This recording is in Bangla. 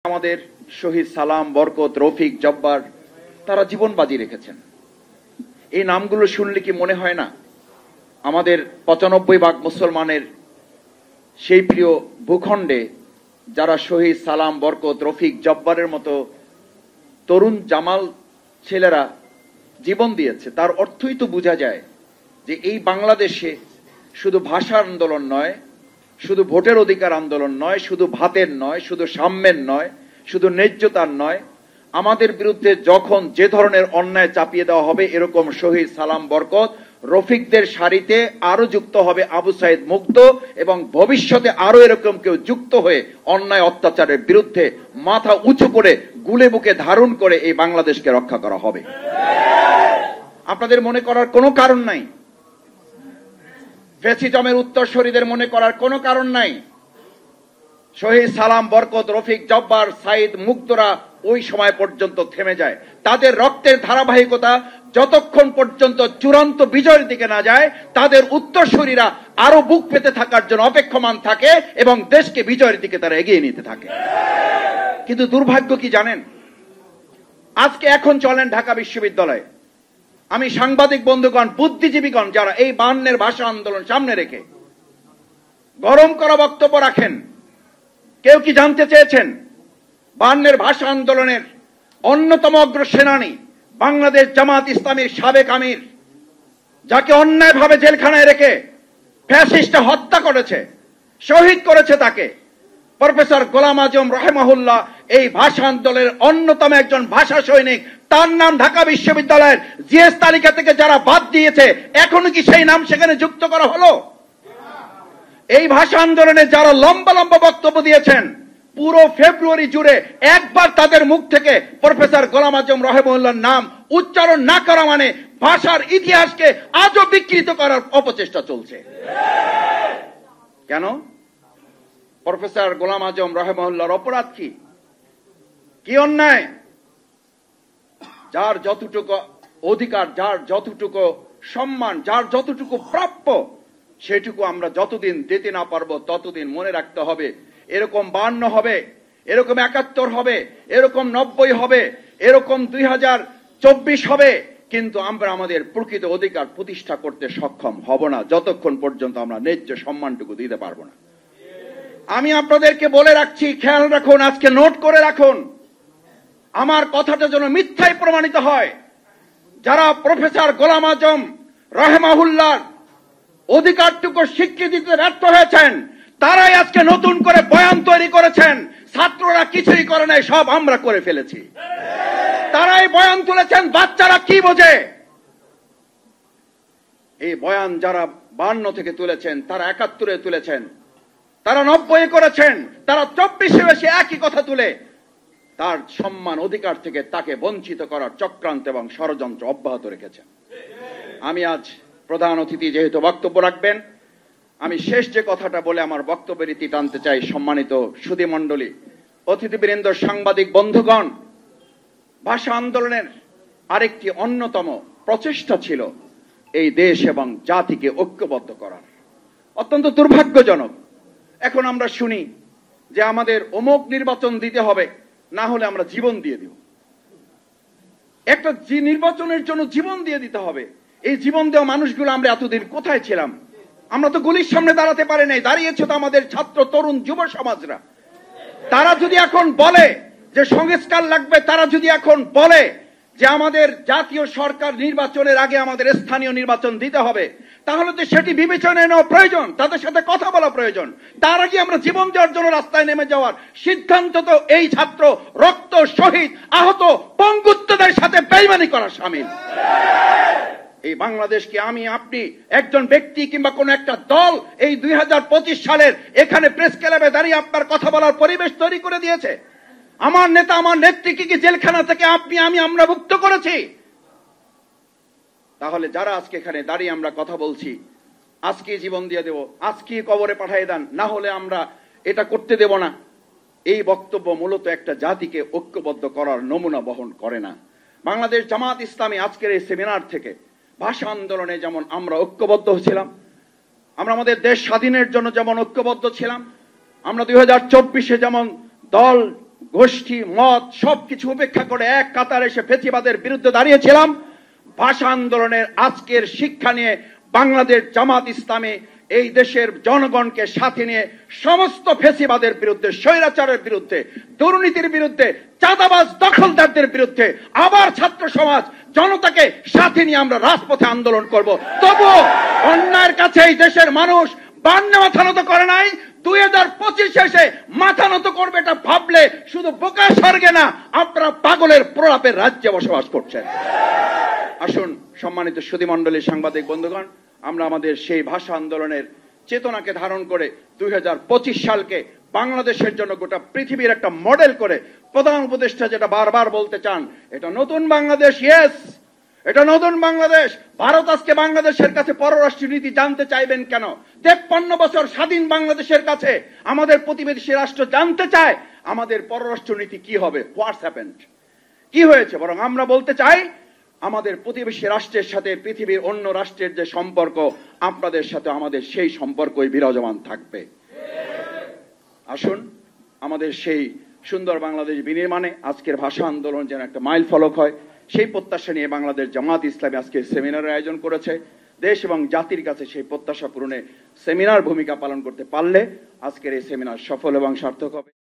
আমাদের শহীদ সালাম, বরকত, রফিক, জব্বার তারা জীবন বাজি রেখেছেন। এই নামগুলো শুনলে কি মনে হয় না আমাদের ৯৫ ভাগ মুসলমানের সেই প্রিয় ভূখণ্ডে যারা শহীদ সালাম, বরকত, রফিক, জব্বারের মতো তরুণ জামাল ছেলেরা জীবন দিয়েছে, তার অর্থই তো বোঝা যায় যে এই বাংলাদেশে শুধু ভাষা আন্দোলন নয়, শুধু ভোটের অধিকার আন্দোলন নয়, শুধু ভাতের নয়, শুধু সাম্যের নয়, শুধু ন্যায্যতার নয়, আমাদের বিরুদ্ধে যখন যে ধরনের অন্যায় চাপিয়ে দেওয়া হবে, এরকম শহীদ সালাম, বরকত, রফিকদের সারিতে আরো যুক্ত হবে আবু সাইদ মুগ্ধ, এবং ভবিষ্যতে আরো এরকম কেউ যুক্ত হয়ে অন্যায় অত্যাচারের বিরুদ্ধে মাথা উঁচু করে গুলে বুকে ধারণ করে এই বাংলাদেশকে রক্ষা করা হবে। আপনাদের মনে করার কোনো কারণ নাই, ফ্যাসিজমের উত্তরসূরিদের মনে করার কোনো কারণ নাই। শহীদ সালাম, বরকত, রফিক, জব্বার, সাইদ মুগ্ধরা ওই সময় পর্যন্ত থেমে যায়। তাদের রক্তের ধারাবাহিকতা যতক্ষণ পর্যন্ত চূড়ান্ত বিজয়ের দিকে না যায়, তাদের উত্তরসূরিরা আরো বুক পেতে থাকার জন্য অপেক্ষমান থাকে এবং দেশকে বিজয়ের দিকে তারা এগিয়ে নিতে থাকে। কিন্তু দুর্ভাগ্য কি জানেন, আজকে এখন চলেন ঢাকা বিশ্ববিদ্যালয়ে, আমি সাংবাদিক বন্ধুগণ, বুদ্ধিজীবীগণ যারা এই ৫২-এর ভাষা আন্দোলন সামনে রেখে গরম করা বক্তব্য রাখেন, কেউ কি জানতে চেয়েছেন ৫২-এর ভাষা আন্দোলনের অন্যতম অগ্রসেনানী বাংলাদেশ জামাত ইসলামীর সাবেক আমির, যাকে অন্যায়ভাবে জেলখানায় রেখে ফ্যাসিস্টরা হত্যা করেছে, শহীদ করেছে, তাকে প্রফেসর গোলাম আজম রাহিমাহুল্লাহ এই ভাষা আন্দোলনের অন্যতম একজন ভাষা সৈনিক, তার নাম ঢাকা বিশ্ববিদ্যালয়ের জিএস তালিকা থেকে যারা বাদ দিয়েছে, এখনো কি সেই নাম সেখানে যুক্ত করা হলো? এই ভাষা আন্দোলনে যারা লম্বা লম্বা বক্তব্য দিয়েছেন, পুরো ফেব্রুয়ারি জুড়ে একবার তাদের মুখ থেকে প্রফেসর গোলাম আজম রাহিমাহুল্লাহর নাম উচ্চারণ না করা মানে ভাষার ইতিহাসকে আজও বিকৃত করার অপচেষ্টা চলছে। কেন? প্রফেসর গোলাম আজম রাহিমাহুল্লাহর অপরাধ কি? কি অন্যায়? যার যতটুকু অধিকার, যার যতটুকু সম্মান, যার যতটুকু প্রাপ্য, সেটুকু আমরা যতদিন দিতে না পারবো ততদিন মনে রাখতে হবে এরকম ৫২ হবে, এরকম ৭১ হবে, এরকম ৯০ হবে, এরকম ২০২৪ হবে, কিন্তু আমরা আমাদের প্রকৃত অধিকার প্রতিষ্ঠা করতে সক্ষম হব না যতক্ষণ পর্যন্ত আমরা ন্যায্য সম্মানটুকু দিতে পারবো না। আমি আপনাদেরকে বলে রাখছি, খেয়াল রাখুন, আজকে নোট করে রাখুন, আমার কথাটা যেন মিথ্যায় প্রমাণিত হয়। যারা প্রফেসর গোলাম আজম রাহিমাহুল্লাহর অধিকারটুকু স্বীকৃতি দিতে ব্যর্থ হয়েছেন, তারাই আজকে নতুন করে বয়ান তৈরি করেছেন। ছাত্ররা কিছুই করে নাই, সব আমরা করে ফেলেছি। তারাই বয়ান তুলেছেন, বাচ্চারা কি বোঝে? এই বয়ান যারা ৫২ থেকে তুলেছেন, তারা ৭১-এ তুলেছেন, তারা ৯০ করেছেন, তারা ২৪-এ এসে একই কথা তুলে তার সম্মান অধিকার থেকে তাকে বঞ্চিত করার চক্রান্ত এবং ষড়যন্ত্র অব্যাহত রেখেছেন। আমি আজ প্রধান অতিথি যেহেতু বক্তব্য রাখবেন, আমি শেষ যে কথাটা বলে আমার বক্তব্যের ইতি টানতে চাই। সম্মানিত সুধীমণ্ডলী, অতিথিবৃন্দ, সাংবাদিক বন্ধুগণ, ভাষা আন্দোলনের আরেকটি অন্যতম প্রচেষ্টা ছিল এই দেশ এবং জাতিকে ঐক্যবদ্ধ করার। অত্যন্ত দুর্ভাগ্যজনক, এখন আমরা শুনি যে আমাদের অমুক নির্বাচন দিতে হবে, না হলে আমরা জীবন দিয়ে দিব। একটা নির্বাচনের জন্য জীবন দিয়ে দিতে হবে। এই জীবন দেওয়া মানুষগুলো আমরা এতদিন কোথায় ছিলাম? আমরা তো গুলির সামনে দাঁড়াতে পারি নাই, দাঁড়িয়েছে তো আমাদের ছাত্র, তরুণ, যুব সমাজরা। তারা যদি এখন বলে যে সংস্কার লাগবে, তারা যদি এখন বলে যে আমাদের জাতীয় সরকার নির্বাচনের আগে আমাদের স্থানীয় নির্বাচন দিতে হবে, তাহলে তো সেটি বিবেচনায় নেওয়া প্রয়োজন, তাদের সাথে কথা বলা প্রয়োজন। তার আগে আমরা জীবন দেওয়ার জন্য রাস্তায় নেমে যাওয়ার সিদ্ধান্ত তো এই ছাত্র রক্ত, শহীদ, আহত, পঙ্গুত্বদের সাথে বেইমানি করা শামিল। এই বাংলাদেশকে আমি, আপনি, একজন ব্যক্তি কিংবা কোন একটা দল এই ২০২৫ সালের এখানে প্রেস ক্লাবে দাঁড়িয়ে আপনার কথা বলার পরিবেশ তৈরি করে দিয়েছে। আমার নেতা, আমার নেত্রীকে কি জেলখানা থেকে আপনি, আমি, আমরা মুক্ত করেছি? তাহলে যারা আজকে এখানে দাঁড়িয়ে আমরা কথা বলছি, আজকে জীবন দিয়ে দেব, আজকে কবরে পাঠিয়ে দেন, না হলে আমরা এটা করতে দেব না, এই বক্তব্য মূলত একটা জাতিকে ঐক্যবদ্ধ করার নমুনা বহন করে না। বাংলাদেশ জামাত ইসলামী আজকের এই সেমিনার থেকে ভাষা আন্দোলনে যেমন আমরা ঐক্যবদ্ধ ছিলাম, আমরা আমাদের দেশ স্বাধীনের জন্য যেমন ঐক্যবদ্ধ ছিলাম, আমরা ২০২৪-এ যেমন দল গোষ্ঠী মত সবকিছু উপেক্ষা করে এক কাতারে এসে ফ্যাসিবাদের বিরুদ্ধে দাঁড়িয়েছিলাম। ভাষা আন্দোলনের আজকের শিক্ষা নিয়ে বাংলাদেশ জামাত ইসলামী এই দেশের জনগণকে সাথে নিয়ে সমস্ত ফ্যাসিবাদের বিরুদ্ধে, স্বৈরাচারের বিরুদ্ধে, দুর্নীতির বিরুদ্ধে, চাঁদাবাজ দখলদারদের বিরুদ্ধে আবার ছাত্র সমাজ জনতাকে সাথে নিয়ে আমরা রাজপথে আন্দোলন করব। তবুও অন্যায়ের কাছে এই দেশের মানুষ বান্নে মাথা নত করে নাই। 2025 এসে মাথা নত করবে এটা ভাবলে শুধু বোকা স্বর্গে না, আপনারা পাগলের প্রলাপের রাজ্যে বসবাস করছেন। আসুন সম্মানিত সুধীমণ্ডলী, সাংবাদিক বন্ধুগণ, আমরা আমাদের সেই ভাষা আন্দোলনের চেতনাকে ধারণ করে 2025 সালকে বাংলাদেশের জন্য গোটা পৃথিবীর একটা মডেল করে প্রধান উপদেষ্টা যেটা বারবার বলতে চান, এটা নতুন বাংলাদেশ। ইয়েস, এটা নতুন বাংলাদেশ। ভারত আজকে বাংলাদেশের কাছে পররাষ্ট্র নীতি জানতে চাইবেন কেন? 53 বছর স্বাধীন বাংলাদেশের কাছে আমাদের প্রতিবেশী রাষ্ট্র জানতে চায় আমাদের পররাষ্ট্র নীতি কি হবে, হোয়াটস হ্যাপেন্ড, কি হয়েছে। বরং আমরা বলতে চাই আমাদের প্রতিবেশী রাষ্ট্রের সাথে পৃথিবীর অন্য রাষ্ট্রের যে সম্পর্ক, আপনাদের সাথে আমাদের সেই সম্পর্কই বিরাজমান থাকবে। আসুন আমাদের সেই সুন্দর বাংলাদেশ বিনির্মাণে আজকের ভাষা আন্দোলন যেন একটা মাইল ফলক হয়, সেই প্রত্যাশা নিয়ে বাংলাদেশ জামাত ইসলামী আজকে সেমিনারের আয়োজন করেছে। দেশ এবং জাতির কাছে সেই প্রত্যাশা পূরণে সেমিনার ভূমিকা পালন করতে পারলে আজকের এই সেমিনার সফল এবং সার্থক হবে।